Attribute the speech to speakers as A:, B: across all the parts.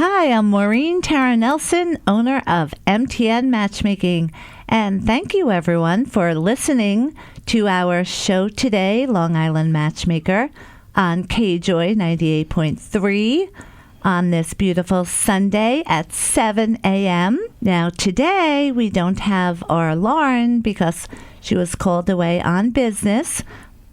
A: Hi, I'm Maureen Tara Nelson, owner of MTN Matchmaking. And thank you, everyone, for listening to our show today, Long Island Matchmaker, on KJOY 98.3 on this beautiful Sunday at 7 a.m. Now, today, we don't have our Lauren because she was called away on business,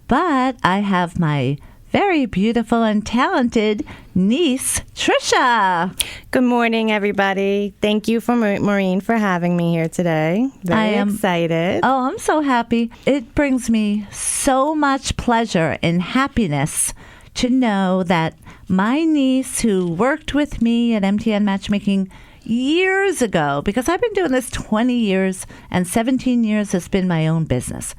A: but I have my very beautiful and talented niece, Trisha.
B: Good morning, everybody. Thank you for Maureen for having me here today. Very excited.
A: Oh, I'm so happy. It brings me so much pleasure and happiness to know that my niece, who worked with me at MTN Matchmaking years ago, because I've been doing this 20 years and 17 years has been my own business.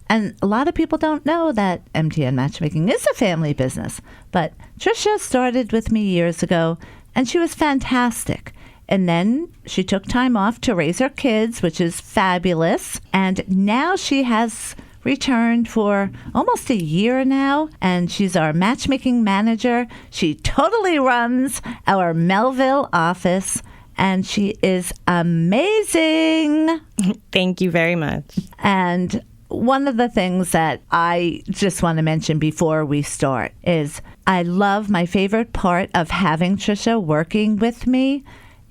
A: And a lot of people don't know that MTN Matchmaking is a family business. But Trisha started with me years ago, and she was fantastic. And then she took time off to raise her kids, which is fabulous. And now she has returned for almost a year now, and she's our matchmaking manager. She totally runs our Melville office, and she is amazing.
B: Thank you very much.
A: And one of the things that I just want to mention before we start is I love my favorite part of having Trisha working with me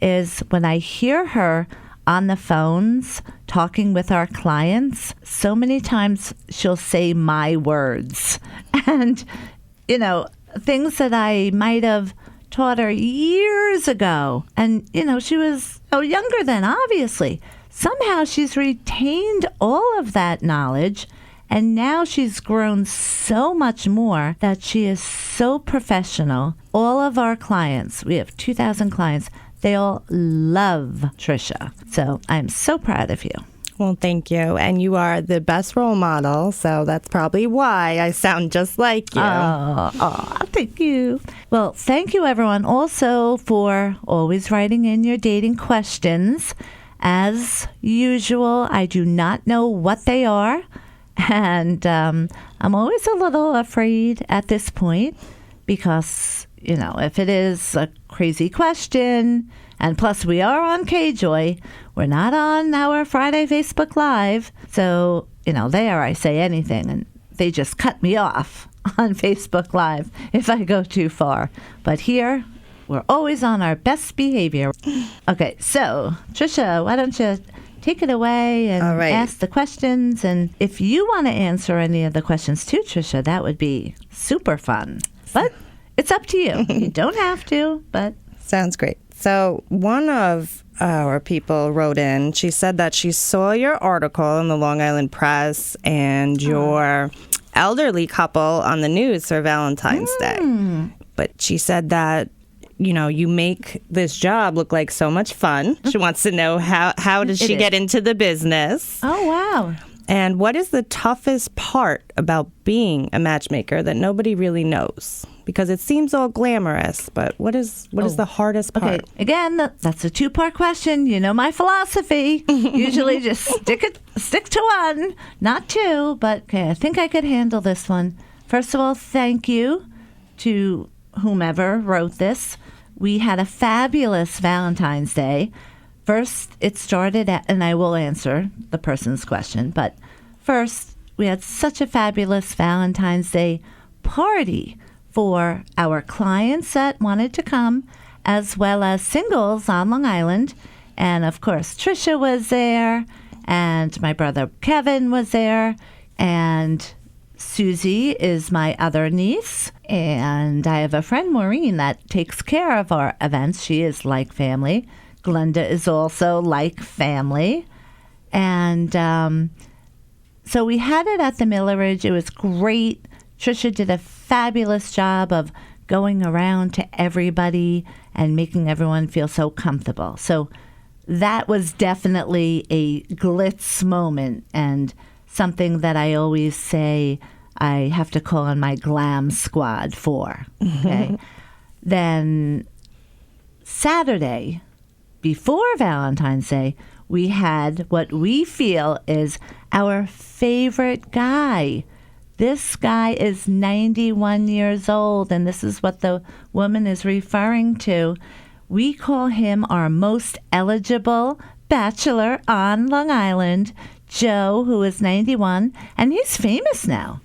A: is when I hear her on the phones talking with our clients. So many times she'll say my words and, things that I might have taught her years ago. And, she was younger then, obviously. Somehow she's retained all of that knowledge, and now she's grown so much more that she is so professional. All of our clients, we have 2,000 clients, they all love Trisha. So I'm so proud of you.
B: Well, thank you. And you are the best role model, so that's probably why I sound just like you.
A: Oh, thank you. Well, thank you, everyone, also for always writing in your dating questions. As usual, I do not know what they are, and I'm always a little afraid at this point because, if it is a crazy question, and plus we are on KJOY, we're not on our Friday Facebook Live, so, there I say anything, and they just cut me off on Facebook Live if I go too far. But here, we're always on our best behavior. Okay, so, Trisha, why don't you take it away and ask the questions? And if you want to answer any of the questions too, Trisha, that would be super fun. But it's up to you. You don't have to, but...
B: Sounds great. So one of our people wrote in. She said that she saw your article in the Long Island Press and your elderly couple on the news for Valentine's Day. But she said that you make this job look like so much fun. She wants to know how did she get into the business?
A: Oh, wow.
B: And what is the toughest part about being a matchmaker that nobody really knows? Because it seems all glamorous, but what is the hardest part?
A: Okay, again, that's a two-part question. You know my philosophy. Usually just stick to one, not two. But okay, I think I could handle this one. First of all, thank you to whomever wrote this. We had a fabulous Valentine's Day. First, it started at, and I will answer the person's question, but first, we had such a fabulous Valentine's Day party for our clients that wanted to come, as well as singles on Long Island. And of course, Trisha was there, and my brother Kevin was there, and Susie is my other niece, and I have a friend, Maureen, that takes care of our events. She is like family. Glenda is also like family. And so we had it at the Milleridge. It was great. Trisha did a fabulous job of going around to everybody and making everyone feel so comfortable. So that was definitely a glitz moment and something that I always say I have to call on my glam squad for. Okay. Then Saturday, before Valentine's Day, we had what we feel is our favorite guy This guy is 91 years old, and this is what the woman is referring to. We call him our most eligible bachelor on Long Island, Joe, who is 91, and he's famous now.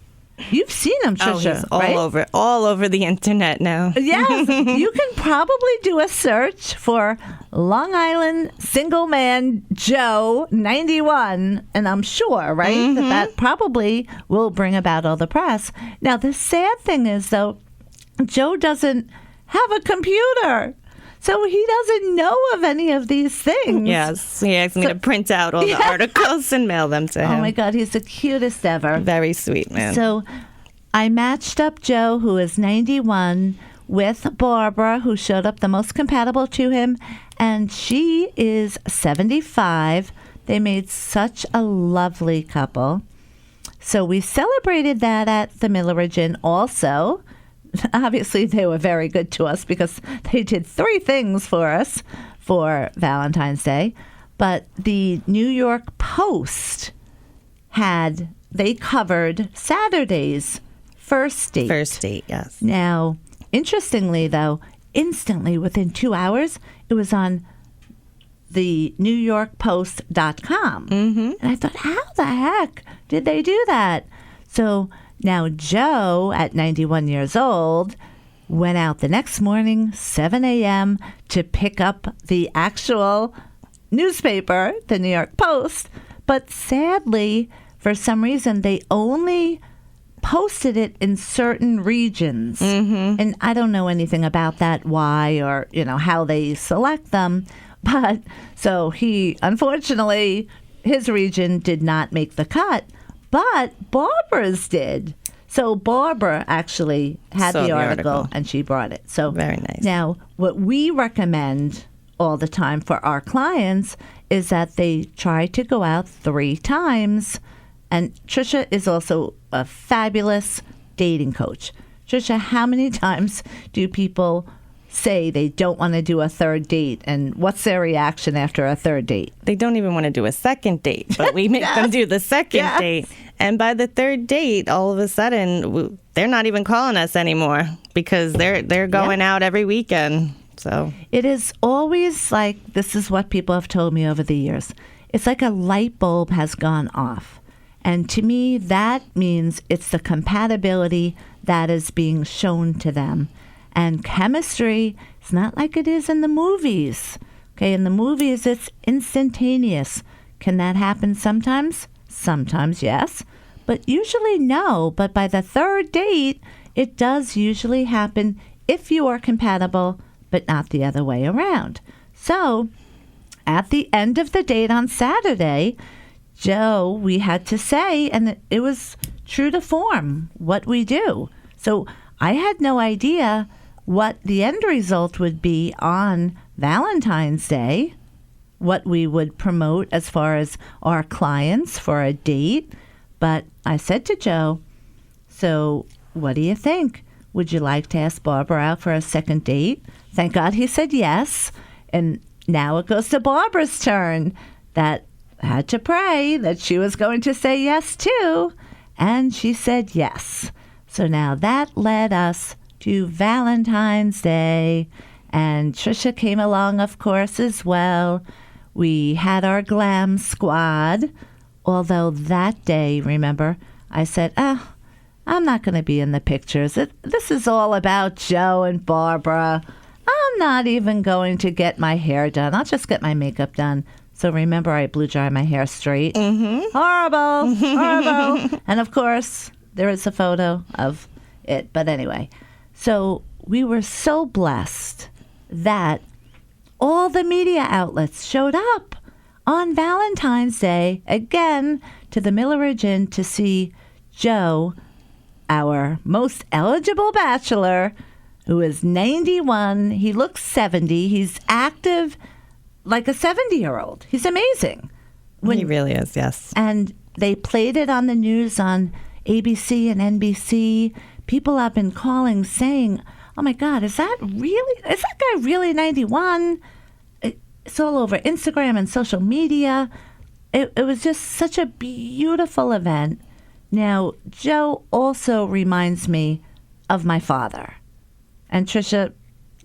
A: You've seen him, Trisha,
B: he's
A: right?
B: all over the internet now.
A: Yes, you can probably do a search for Long Island single man Joe 91, and I'm sure, right, that probably will bring about all the press. Now, the sad thing is, though, Joe doesn't have a computer. So he doesn't know of any of these things.
B: Yes, he asked me to print out all the articles and mail them to him.
A: Oh, my God, he's the cutest ever.
B: Very sweet, man.
A: So I matched up Joe, who is 91, with Barbara, who showed up the most compatible to him, and she is 75. They made such a lovely couple. So we celebrated that at the Milleridge Inn also. Obviously, they were very good to us because they did 3 things for us for Valentine's Day. But the New York Post they covered Saturday's first date.
B: First date, yes.
A: Now, interestingly, though, instantly within 2 hours, it was on the NewYorkPost.com. And I thought, how the heck did they do that? So now Joe, at 91 years old, went out the next morning, 7 a.m., to pick up the actual newspaper, the New York Post. But sadly, for some reason, they only posted it in certain regions. And I don't know anything about that, why, or, how they select them. But so unfortunately, his region did not make the cut. But Barbara's did. So Barbara actually had the article and she brought it. So
B: very nice.
A: Now, what we recommend all the time for our clients is that they try to go out 3 times. And Trisha is also a fabulous dating coach. Trisha, how many times do people say they don't want to do a 3rd date, and what's their reaction after a 3rd date?
B: They don't even want to do a 2nd date, but we make them do the 2nd date. And by the 3rd date, all of a sudden, they're not even calling us anymore because they're going out every weekend. So
A: it is always like, this is what people have told me over the years. It's like a light bulb has gone off. And to me, that means it's the compatibility that is being shown to them. And chemistry, it's not like it is in the movies. Okay, in the movies, it's instantaneous. Can that happen sometimes? Sometimes, yes. But usually, no. But by the 3rd date, it does usually happen if you are compatible, but not the other way around. So, at the end of the date on Saturday, Joe, we had to say, and it was true to form, what we do. So, I had no idea what the end result would be on Valentine's Day, what we would promote as far as our clients for a date. But I said to Joe, so what do you think? Would you like to ask Barbara out for a 2nd date? Thank God he said yes. And now it goes to Barbara's turn. That had to pray that she was going to say yes too. And she said yes. So now that led us to Valentine's Day, and Trisha came along, of course, as well. We had our glam squad, although that day, remember, I said, I'm not going to be in the pictures. This is all about Joe and Barbara. I'm not even going to get my hair done. I'll just get my makeup done. So remember, I blew dry my hair straight. Horrible, horrible. And of course, there is a photo of it. But anyway, so we were so blessed that all the media outlets showed up on Valentine's Day, again, to the Milleridge Inn to see Joe, our most eligible bachelor, who is 91. He looks 70. He's active like a 70-year-old. He's amazing.
B: He really is, yes.
A: And they played it on the news on ABC and NBC. People have been calling saying, oh my God, is that guy really 91? It's all over Instagram and social media. It was just such a beautiful event. Now, Joe also reminds me of my father. And Trisha,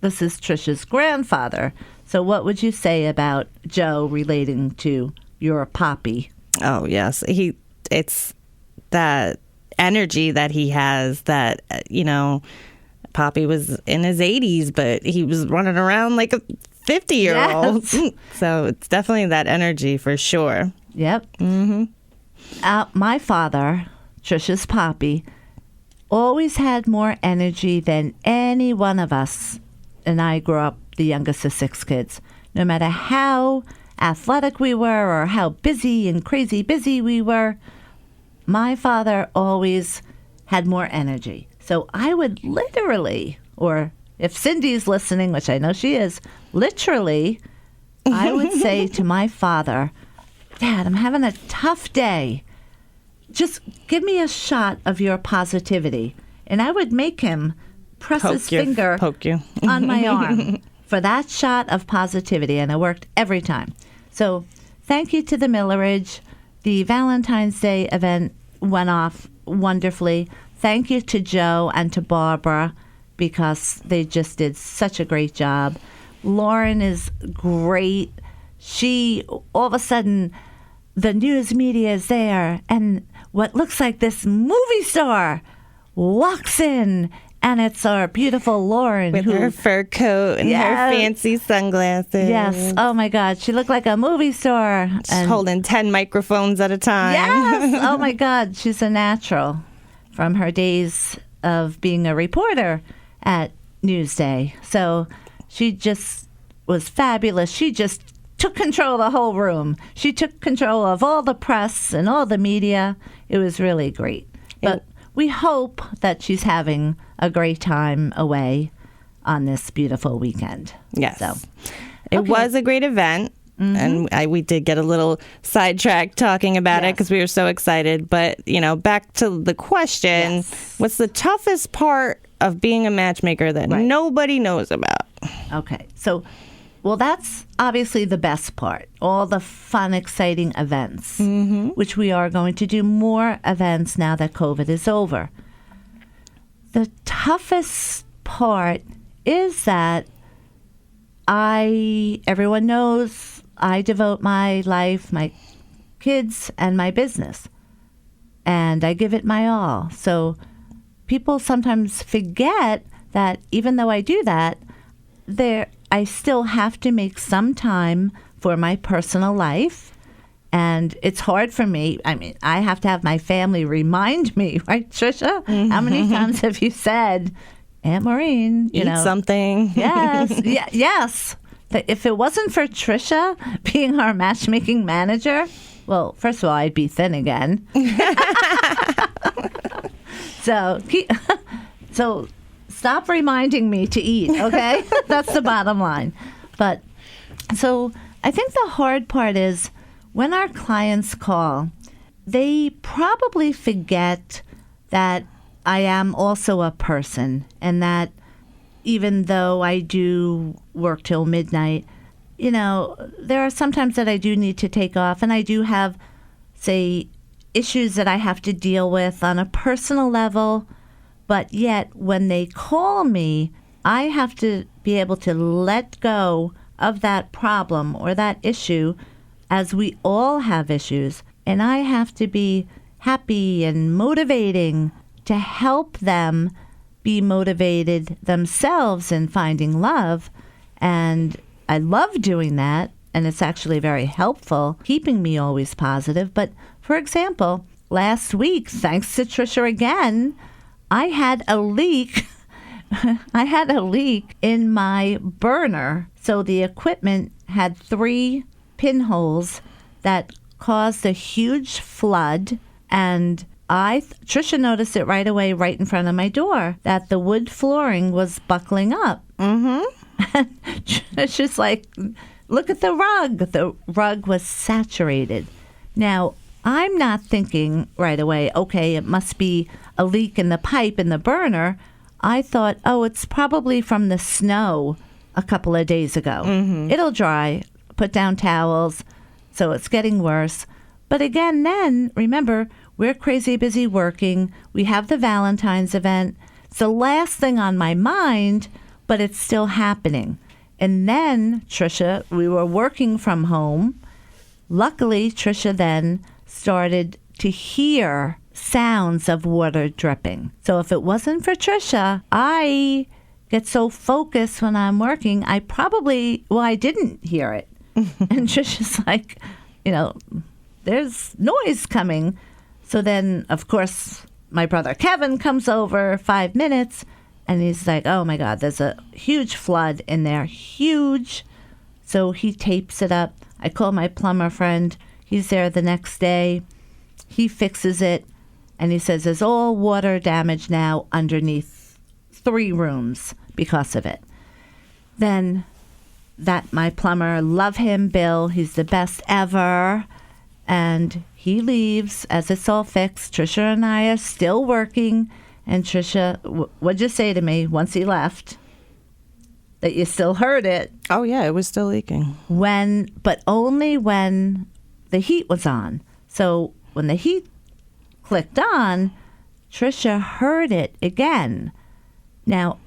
A: this is Trisha's grandfather. So what would you say about Joe relating to your poppy?
B: Oh, yes. It's that energy that he has that, Poppy was in his 80s, but he was running around like a 50-year-old.
A: Yes.
B: So it's definitely that energy for sure.
A: Yep. My father, Trisha's poppy, always had more energy than any one of us. And I grew up the youngest of 6 kids. No matter how athletic we were or how busy and crazy busy we were, my father always had more energy. So I would literally, or if Cindy's listening, which I know she is, literally, I would say to my father, Dad, I'm having a tough day. Just give me a shot of your positivity. And I would make him press his finger on my arm for that shot of positivity. And it worked every time. So thank you to the Milleridge. The Valentine's Day event went off wonderfully. Thank you to Joe and to Barbara because they just did such a great job. Lauren is great. She, all of a sudden, the news media is there, and what looks like this movie star walks in, and it's our beautiful Lauren.
B: With her fur coat and her fancy sunglasses.
A: Yes. Oh, my God. She looked like a movie star.
B: She's holding 10 microphones at a time.
A: Yes. Oh, my God. She's a natural from her days of being a reporter at Newsday. So she just was fabulous. She just took control of the whole room. She took control of all the press and all the media. It was really great. But we hope that she's having a great time away on this beautiful weekend.
B: Yes. So, it was a great event. And we did get a little sidetracked talking about it because we were so excited. But, back to the question, what's the toughest part of being a matchmaker that nobody knows about?
A: Okay. So, well, that's obviously the best part. All the fun, exciting events, which we are going to do more events now that COVID is over. The toughest part is that everyone knows I devote my life, my kids, and my business. And I give it my all. So people sometimes forget that even though I do that, I still have to make some time for my personal life. And it's hard for me. I mean, I have to have my family remind me, right, Trisha? How many times have you said, Aunt Maureen,
B: eat something?
A: Yes. Yes. If it wasn't for Trisha being our matchmaking manager, well, first of all, I'd be thin again. So stop reminding me to eat, okay? That's the bottom line. But so I think the hard part is when our clients call, they probably forget that I am also a person and that even though I do work till midnight, there are sometimes that I do need to take off, and I do have, say, issues that I have to deal with on a personal level, but yet when they call me, I have to be able to let go of that problem or that issue, as we all have issues, and I have to be happy and motivating to help them be motivated themselves in finding love. And I love doing that, and it's actually very helpful, keeping me always positive. But for example, last week, thanks to Trisha again, I had a leak. I had a leak in my burner. So the equipment had 3 pinholes that caused a huge flood, and Trisha noticed it right away, right in front of my door, that the wood flooring was buckling up. It's just like, look at the rug. The rug was saturated. Now, I'm not thinking right away, okay, it must be a leak in the pipe in the burner. I thought, it's probably from the snow a couple of days ago. It'll dry, put down towels, so it's getting worse. But again, then, remember, we're crazy busy working. We have the Valentine's event. It's the last thing on my mind, but it's still happening. And then, Trisha, we were working from home. Luckily, Trisha then started to hear sounds of water dripping. So if it wasn't for Trisha, I get so focused when I'm working, I didn't hear it. And Trisha's like, there's noise coming. So then, of course, my brother Kevin comes over 5 minutes, and he's like, oh my God, there's a huge flood in there. Huge. So he tapes it up. I call my plumber friend. He's there the next day. He fixes it, and he says there's all water damage now underneath 3 rooms because of it. Then my plumber, love him, Bill. He's the best ever. And he leaves as it's all fixed. Trisha and I are still working. And Trisha, what'd you say to me once he left? That you still heard it.
B: Oh, yeah, it was still leaking.
A: But only when the heat was on. So when the heat clicked on, Trisha heard it again. Now,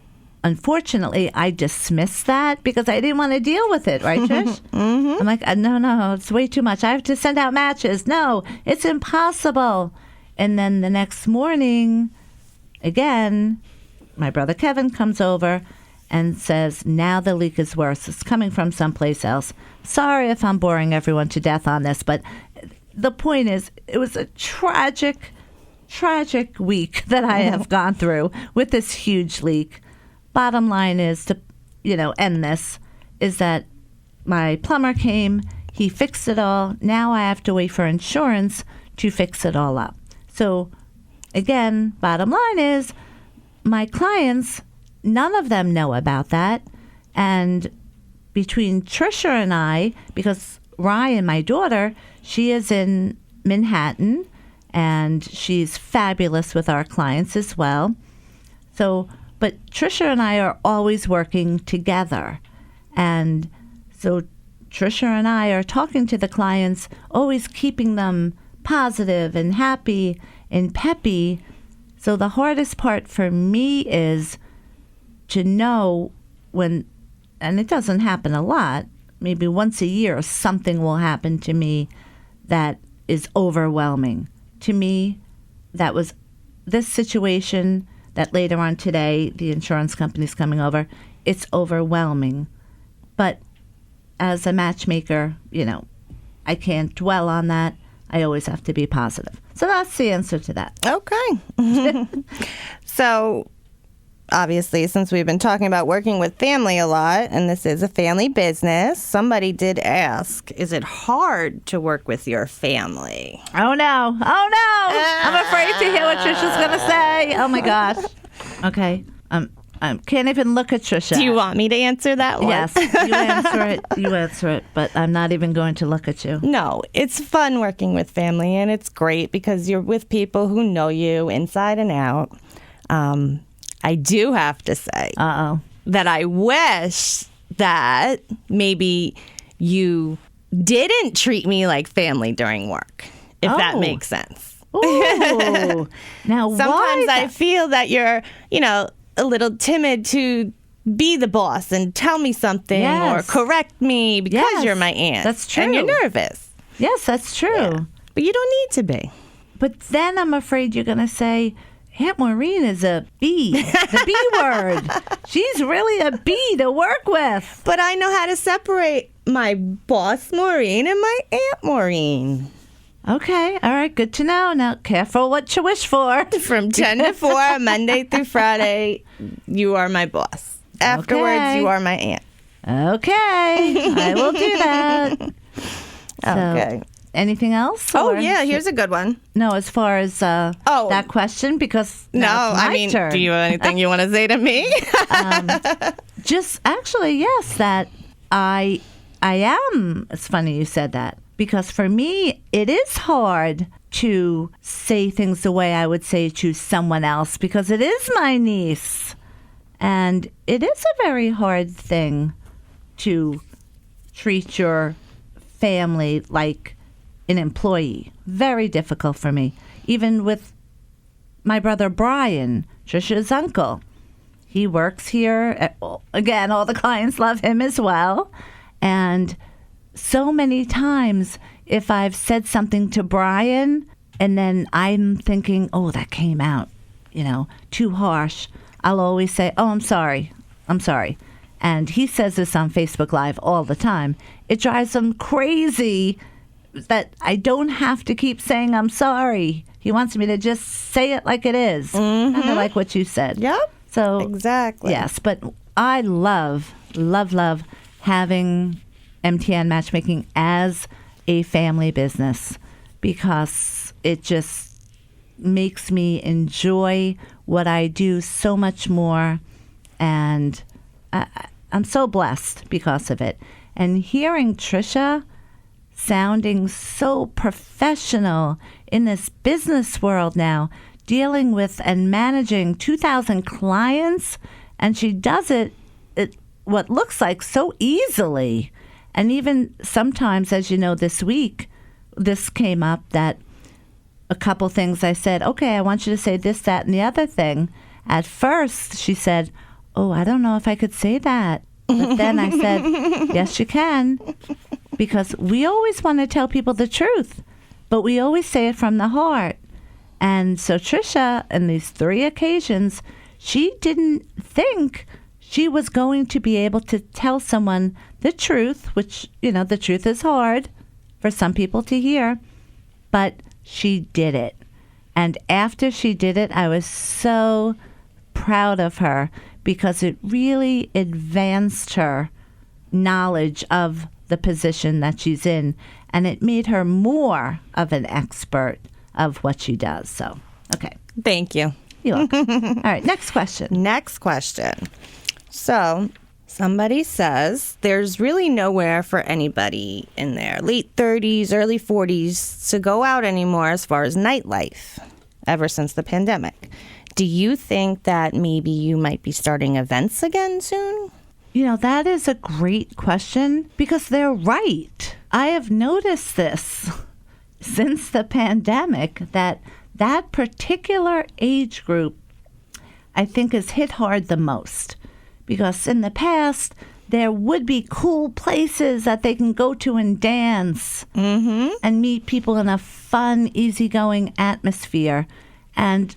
A: unfortunately, I dismissed that because I didn't want to deal with it, right, Trish? Mm-hmm. I'm like, no, it's way too much. I have to send out matches. No, it's impossible. And then the next morning, again, my brother Kevin comes over and says, now the leak is worse. It's coming from someplace else. Sorry if I'm boring everyone to death on this, but the point is, it was a tragic week that I have gone through with this huge leak. Bottom line is to, end this, is that my plumber came, he fixed it all. Now I have to wait for insurance to fix it all up. So again, bottom line is my clients, none of them know about that. And between Trisha and I, because Ryan, my daughter, she is in Manhattan and she's fabulous with our clients as well. But Trisha and I are always working together. And so Trisha and I are talking to the clients, always keeping them positive and happy and peppy. So the hardest part for me is to know when, and it doesn't happen a lot, maybe once a year, something will happen to me that is overwhelming. To me, that was this situation that later on today, the insurance company's coming over. It's overwhelming. But as a matchmaker, I can't dwell on that. I always have to be positive. So that's the answer to that.
B: Okay. So obviously, since we've been talking about working with family a lot, and this is a family business, somebody did ask, is it hard to work with your family?
A: Oh, no. I'm afraid to hear what Trisha's going to say. Oh, my gosh. Okay. I can't even look at Trisha.
B: Do you want me to answer that one?
A: Yes. You answer it, but I'm not even going to look at you.
B: No, it's fun working with family, and it's great because you're with people who know you inside and out. I do have to say that I wish that maybe you didn't treat me like family during work, if that makes sense.
A: Ooh. Now,
B: sometimes I feel that you're, a little timid to be the boss and tell me something or correct me because you're my aunt.
A: That's true.
B: And you're nervous.
A: Yes, that's true. Yeah.
B: But you don't need to be.
A: But then I'm afraid you're going to say, Aunt Maureen is a bee, the B word. She's really a bee to work with.
B: But I know how to separate my boss Maureen and my Aunt Maureen.
A: Okay, all right, good to know. Now, careful what you wish for.
B: From 10 to 4, Monday through Friday, you are my boss. Afterwards, you are my aunt.
A: Okay, I will do that.
B: Okay.
A: Anything else?
B: Oh, yeah, here's a good one.
A: No, as far as that question, because turn.
B: Do you have anything you want to say to me?
A: Just actually, yes, that I am. It's funny you said that. Because for me, it is hard to say things the way I would say to someone else because it is my niece. And it is a very hard thing to treat your family like an employee. Very difficult for me. even with my brother Brian, Trisha's uncle. He works here. Again, all the clients love him as well. And so many times, if I've said something to Brian and then I'm thinking, oh, that came out, too harsh, I'll always say, oh, I'm sorry. And he says this on Facebook Live all the time. It drives him crazy that I don't have to keep saying I'm sorry. He wants me to just say it like it is. Kind of like what you said.
B: Yep.
A: So
B: exactly.
A: Yes, but I love having MTN Matchmaking as a family business because it just makes me enjoy what I do so much more, and I'm so blessed because of it. And hearing Trisha sounding so professional in this business world now, dealing with and managing 2,000 clients, and she does it what looks like so easily. And even sometimes, as you know, this week, this came up that a couple things I said, okay, I want you to say this, that, and the other thing. At first, she said, oh, I don't know if I could say that. But then I said, yes, you can. Because we always want to tell people the truth, but we always say it from the heart. And so Trisha, in these 3 occasions, she didn't think she was going to be able to tell someone the truth, which, the truth is hard for some people to hear, but she did it. And after she did it, I was so proud of her because it really advanced her knowledge of the position that she's in, and it made her more of an expert of what she does. So, okay.
B: Thank you.
A: You're welcome. All right, next question.
B: Next question. So, somebody says there's really nowhere for anybody in their late 30s, early 40s to go out anymore as far as nightlife ever since the pandemic. Do you think that maybe you might be starting events again soon?
A: That is a great question because they're right. I have noticed this since the pandemic that particular age group, I think, is hit hard the most. Because in the past, there would be cool places that they can go to and dance and meet people in a fun, easygoing atmosphere. And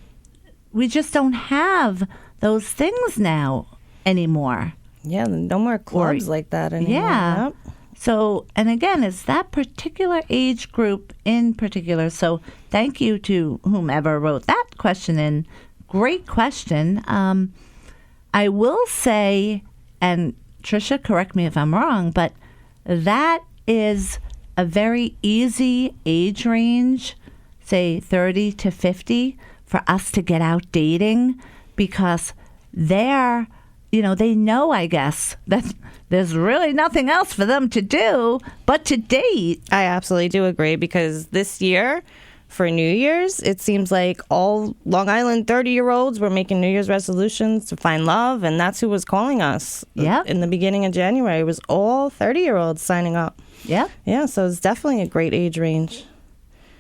A: we just don't have those things now anymore.
B: Yeah, no more clubs like that anymore.
A: Yeah.
B: Yep.
A: So, and again, it's that particular age group in particular. So thank you to whomever wrote that question in. Great question. I will say, and Trisha, correct me if I'm wrong, but that is a very easy age range, say 30 to 50, for us to get out dating because they know, I guess, that there's really nothing else for them to do but to date.
B: I absolutely do agree because this year, for New Year's, it seems like all Long Island 30-year-olds were making New Year's resolutions to find love, and that's who was calling us.
A: Yep.
B: In the beginning of January, it was all 30-year-olds signing up.
A: Yeah.
B: Yeah, so it's definitely a great age range.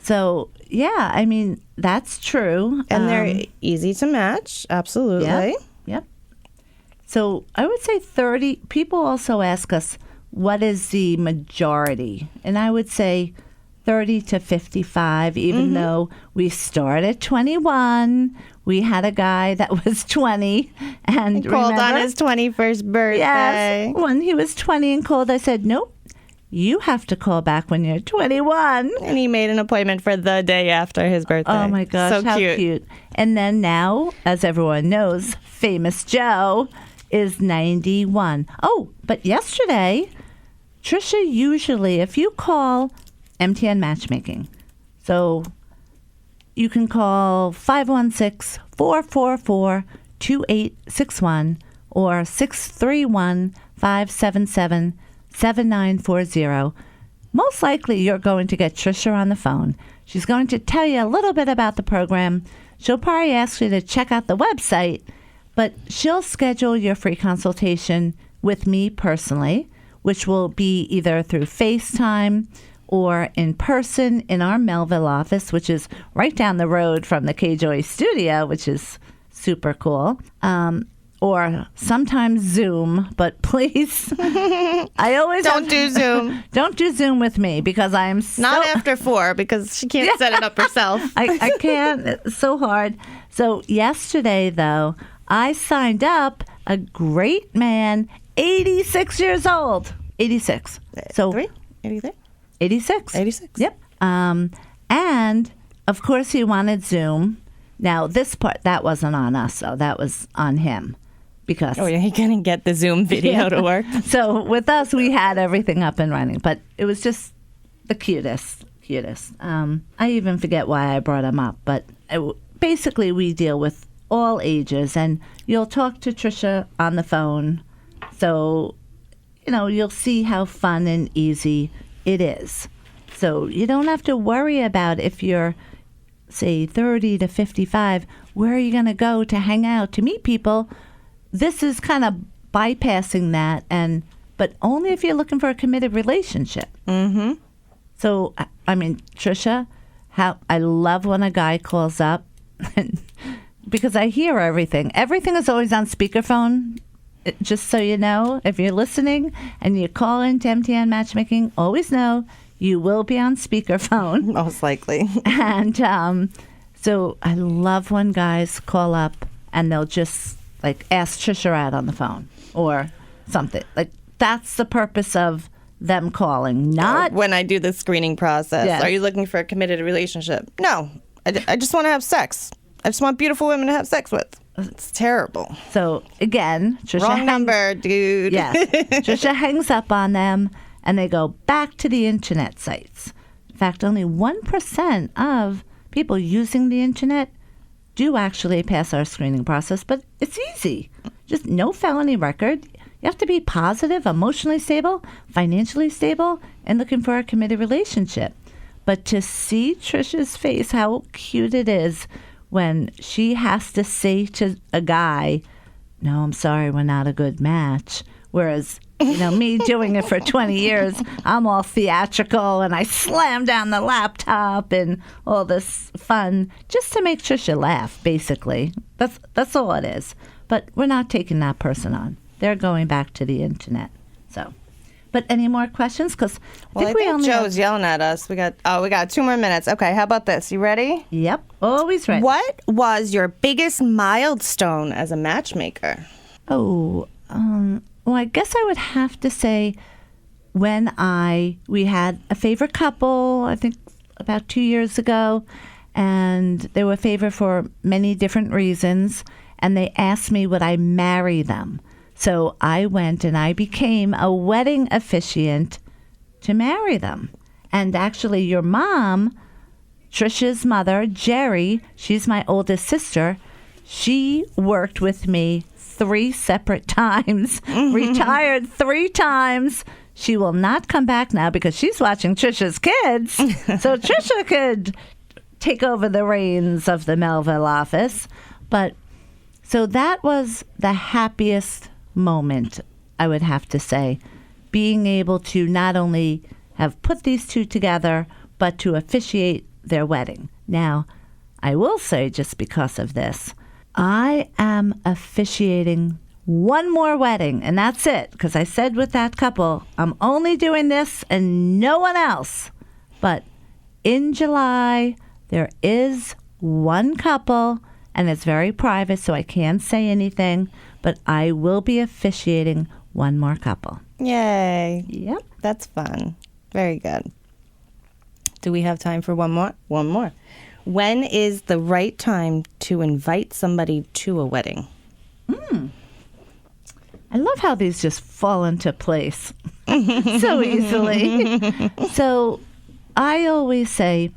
A: So, yeah, I mean, that's true.
B: And they're easy to match, absolutely.
A: Yep. So I would say 30. People also ask us, what is the majority? And I would say 30 to 55, even though we started at 21. We had a guy that was 20 and
B: called on his 21st birthday.
A: Yes, when he was 20 and called, I said, nope, you have to call back when you're 21.
B: And he made an appointment for the day after his birthday.
A: Oh, my gosh,
B: so
A: how cute. And then now, as everyone knows, famous Joe is 91. Oh, but yesterday, Trisha usually, if you call MTN Matchmaking, so you can call 516-444-2861 or 631-577-7940. Most likely you're going to get Trisha on the phone. She's going to tell you a little bit about the program. She'll probably ask you to check out the website, but she'll schedule your free consultation with me personally, which will be either through FaceTime or in person in our Melville office, which is right down the road from the KJOY studio, which is super cool. Or sometimes Zoom, but please, I always
B: Don't do Zoom.
A: Don't do Zoom with me because I'm
B: Not after 4 because she can't set it up herself.
A: I can't. It's so hard. So yesterday, though, I signed up a great man, 86 years old. 86. So
B: 83?
A: 86.
B: 86.
A: Yep. And of course he wanted Zoom. Now this part, that wasn't on us, so that was on him. Because
B: Oh, yeah, he couldn't get the Zoom video to work.
A: So with us, we had everything up and running, but it was just the cutest. I even forget why I brought him up, but basically we deal with all ages, and you'll talk to Trisha on the phone, so you'll see how fun and easy it is. So you don't have to worry about if you're, say, 30 to 55, where are you going to go to hang out, to meet people. This is kind of bypassing that, but only if you're looking for a committed relationship. Mm-hmm. So, I mean, Trisha, I love when a guy calls up because I hear everything. Everything is always on speakerphone. Just so you know, if you're listening and you call into MTN Matchmaking, always know you will be on speakerphone.
B: Most likely.
A: And so I love when guys call up and they'll just ask Trisha out on the phone or something. That's the purpose of them calling, not
B: when I do the screening process.
A: Yes.
B: Are you looking for a committed relationship? No, I just want to have sex. I just want beautiful women to have sex with. It's terrible.
A: So again, Trisha
B: Wrong number, dude.
A: Yeah, Trisha hangs up on them and they go back to the internet sites. In fact, only 1% of people using the internet do actually pass our screening process, but it's easy. Just no felony record. You have to be positive, emotionally stable, financially stable, and looking for a committed relationship. But to see Trisha's face, how cute it is when she has to say to a guy, no, I'm sorry, we're not a good match. Whereas, me doing it for 20 years, I'm all theatrical and I slam down the laptop and all this fun just to make Trisha laugh, basically. That's all it is. But we're not taking that person on. They're going back to the internet. So, but any more questions? Because
B: I think Joe's yelling at us. We got 2 more minutes. Okay, how about this? You ready?
A: Yep, always ready.
B: What was your biggest milestone as a matchmaker?
A: Oh, well, I guess I would have to say when we had a favorite couple, I think about 2 years ago, and they were a favorite for many different reasons, and they asked me would I marry them. So I went and I became a wedding officiant to marry them. And actually your mom, Trisha's mother, Jerry, she's my oldest sister, she worked with me 3 separate times, retired 3 times. She will not come back now because she's watching Trisha's kids. So Trisha could take over the reins of the Melville office. But so that was the happiest moment, I would have to say, being able to not only have put these 2 together, but to officiate their wedding. Now, I will say, just because of this, I am officiating 1 more wedding, and that's it, because I said with that couple, I'm only doing this and no one else. But in July, there is 1 couple, and it's very private, so I can't say anything, but I will be officiating 1 more couple.
B: Yay.
A: Yep.
B: That's fun. Very good. Do we have time for 1 more? 1 more. When is the right time to invite somebody to a wedding?
A: I love how these just fall into place so easily. So I always say,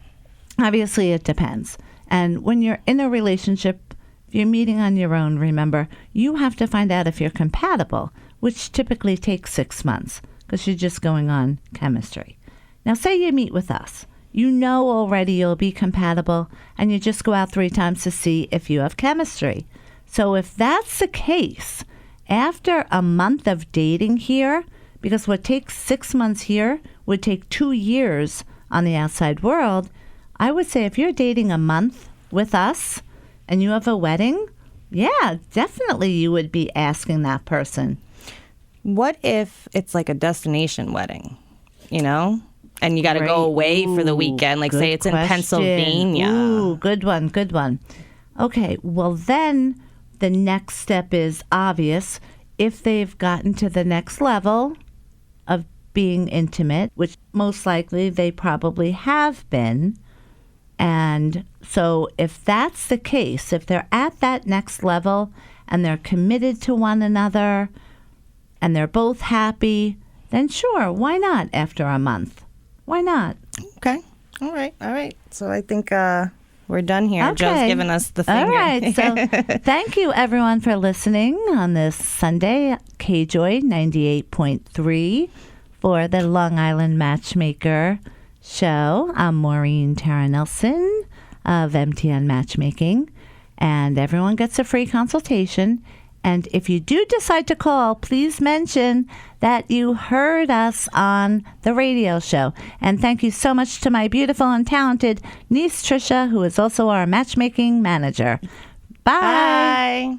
A: obviously it depends. And when you're in a relationship, if you're meeting on your own, remember, you have to find out if you're compatible, which typically takes 6 months because you're just going on chemistry. Now, say you meet with us. You know already you'll be compatible, and you just go out 3 times to see if you have chemistry. So if that's the case, after a month of dating here, because what takes 6 months here, would take 2 years on the outside world, I would say if you're dating a month with us and you have a wedding, yeah, definitely you would be asking that person.
B: What if it's like a destination wedding, you know? And you got to go away for the weekend. Like, say it's in Pennsylvania.
A: Ooh, good one, good one. Okay, well, then the next step is obvious. If they've gotten to the next level of being intimate, which most likely they probably have been, and so if that's the case, if they're at that next level and they're committed to one another and they're both happy, then sure, why not after a month? Why not?
B: Okay. All right. So I think we're done here.
A: Okay.
B: Joe's given us the finger.
A: All right. So thank you, everyone, for listening on this Sunday, KJOY 98.3 for the Long Island Matchmaker show. I'm Maureen Tara Nelson of MTN Matchmaking, and everyone gets a free consultation. And if you do decide to call, please mention that you heard us on the radio show. And thank you so much to my beautiful and talented niece, Trisha, who is also our matchmaking manager. Bye.
B: Bye.